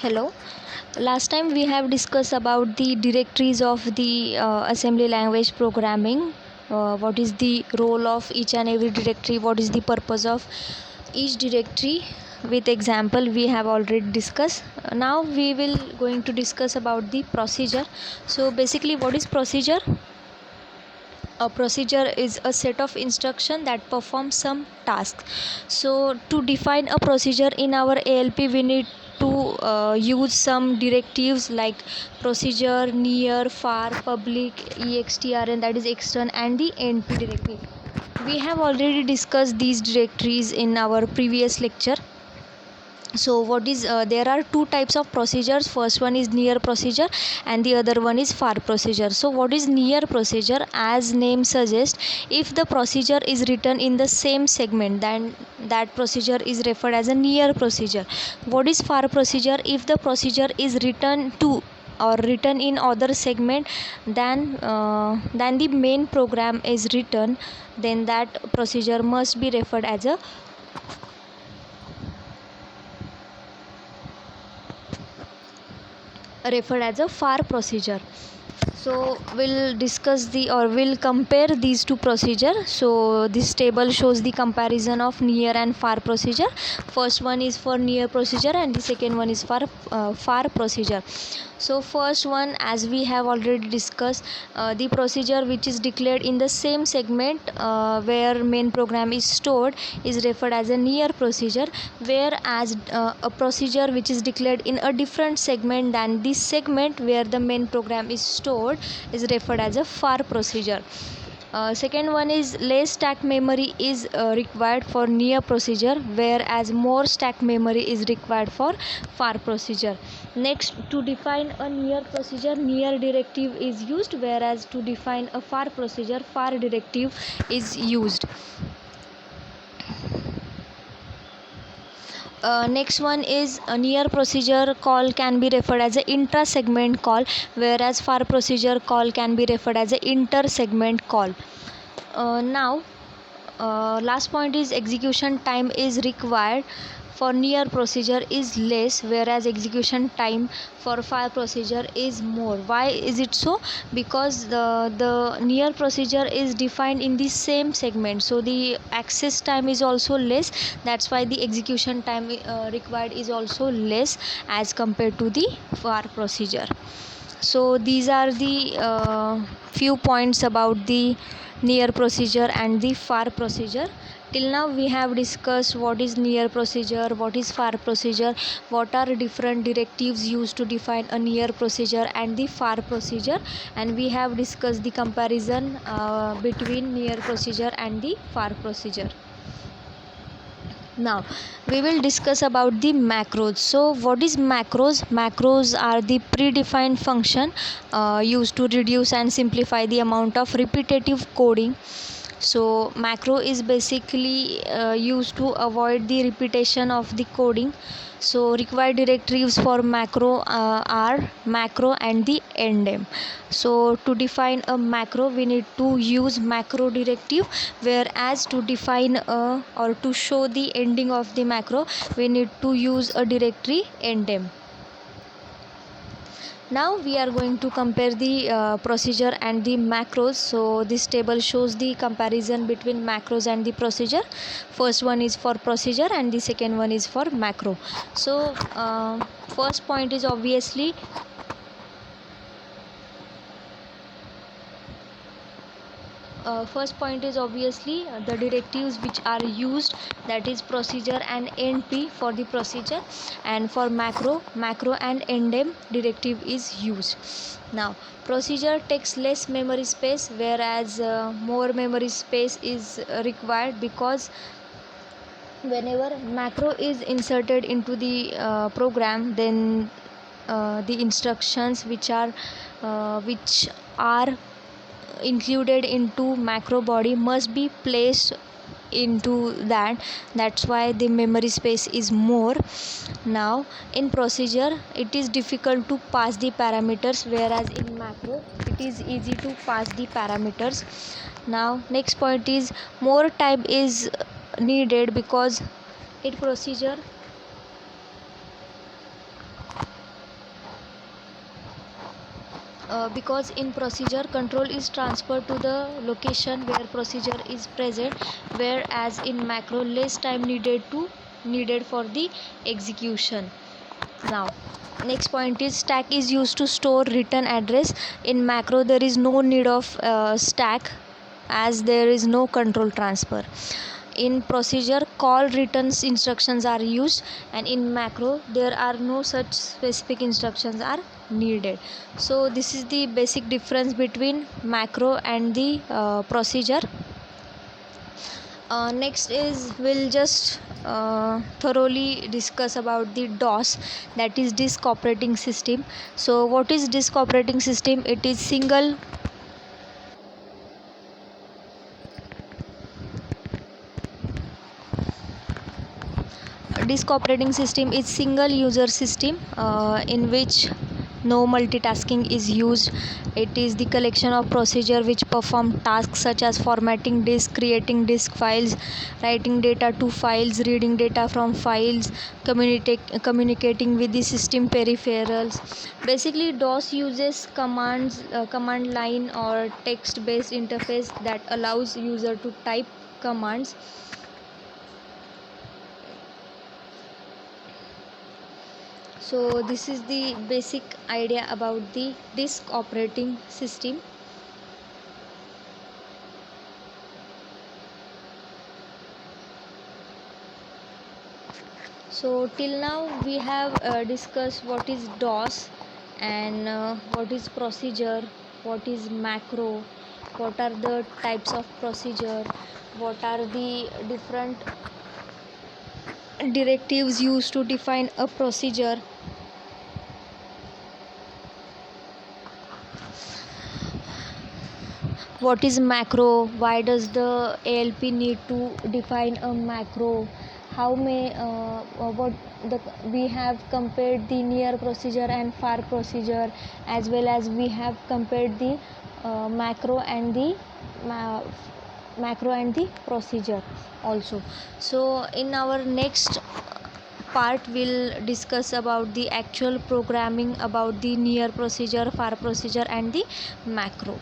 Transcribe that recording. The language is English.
Hello. Last time we have discussed about the directories of the assembly language programming. What is the role of each and every directory? What is the purpose of each directory? With example we have already discussed. Now we will going to discuss about the procedure. So basically, what is procedure? A procedure is a set of instruction that performs some task. So to define a procedure in our ALP, we need to use some directives like procedure, near, far, public, extrn, that is extern, and the np directive. We have already discussed these directories in our previous lecture. So what is there are two types of procedures. First one is near procedure and the other one is far procedure. So what is near procedure? As name suggests, if the procedure is written in the same segment, then that procedure is referred as a near procedure. What is far procedure? If the procedure is written to or written in other segment than the main program is written, then that procedure must be referred as a far procedure. So we'll compare these two procedures. So this table shows the comparison of near and far procedure. First one is for near procedure and the second one is for far procedure. So first one, as we have already discussed, the procedure which is declared in the same segment where main program is stored is referred as a near procedure, whereas a procedure which is declared in a different segment than this segment where the main program is stored is referred as a far procedure. Second one is less stack memory is required for near procedure, whereas more stack memory is required for far procedure. Next, to define a near procedure, near directive is used, whereas to define a far procedure, far directive is used. Next one is a near procedure call can be referred as a intra segment call, whereas far procedure call can be referred as a inter segment call. Now last point is execution time is required for near procedure is less, whereas execution time for far procedure is more. Why is it so? Because the near procedure is defined in the same segment, so the access time is also less. That's why the execution time required is also less as compared to the far procedure. So these are the few points about the near procedure and the far procedure. Till now we have discussed what is near procedure, what is far procedure, what are different directives used to define a near procedure and the far procedure, and we have discussed the comparison between near procedure and the far procedure. Now we will discuss about the macros. So what is macros? Macros are the predefined function used to reduce and simplify the amount of repetitive coding. So macro is basically used to avoid the repetition of the coding. So required directives for macro are macro and the endem. So to define a macro we need to use macro directive, whereas to define or to show the ending of the macro we need to use a directory endem. Now we are going to compare the procedure and the macros. So this table shows the comparison between macros and the procedure. First one is for procedure and the second one is for macro. So first point is obviously the directives which are used, that is procedure and np for the procedure, and for macro and endem directive is used. Now procedure takes less memory space, whereas more memory space is required, because whenever macro is inserted into the program, then the instructions which are included into macro body must be placed into that's why the memory space is more. Now in procedure it is difficult to pass the parameters, whereas in macro it is easy to pass the parameters. Now next point is more time is needed, because in procedure because in procedure control is transferred to the location where procedure is present, whereas in macro less time needed for the execution. Now next point is stack is used to store return address. In macro there is no need of stack, as there is no control transfer. In procedure call returns instructions are used, and in macro there are no such specific instructions are needed. So this is the basic difference between macro and the procedure. Next is we'll just thoroughly discuss about the DOS, that is disk operating system. So what is disk operating system? It is single disk operating system is single user system in which no multitasking is used. It is the collection of procedure which perform tasks such as formatting disk, creating disk files, writing data to files, reading data from files, communicating with the system peripherals. Basically DOS uses command line or text based interface that allows user to type commands. So this is the basic idea about the disk operating system. So till now we have discussed what is DOS and what is procedure, what is macro, what are the types of procedure, what are the different directives used to define a procedure. What is macro? Why does the ALP need to define a macro? How may what the we have compared the near procedure and far procedure, as well as we have compared the macro and the macro and the procedure also. So in our next part we'll discuss about the actual programming about the near procedure, far procedure and the macro.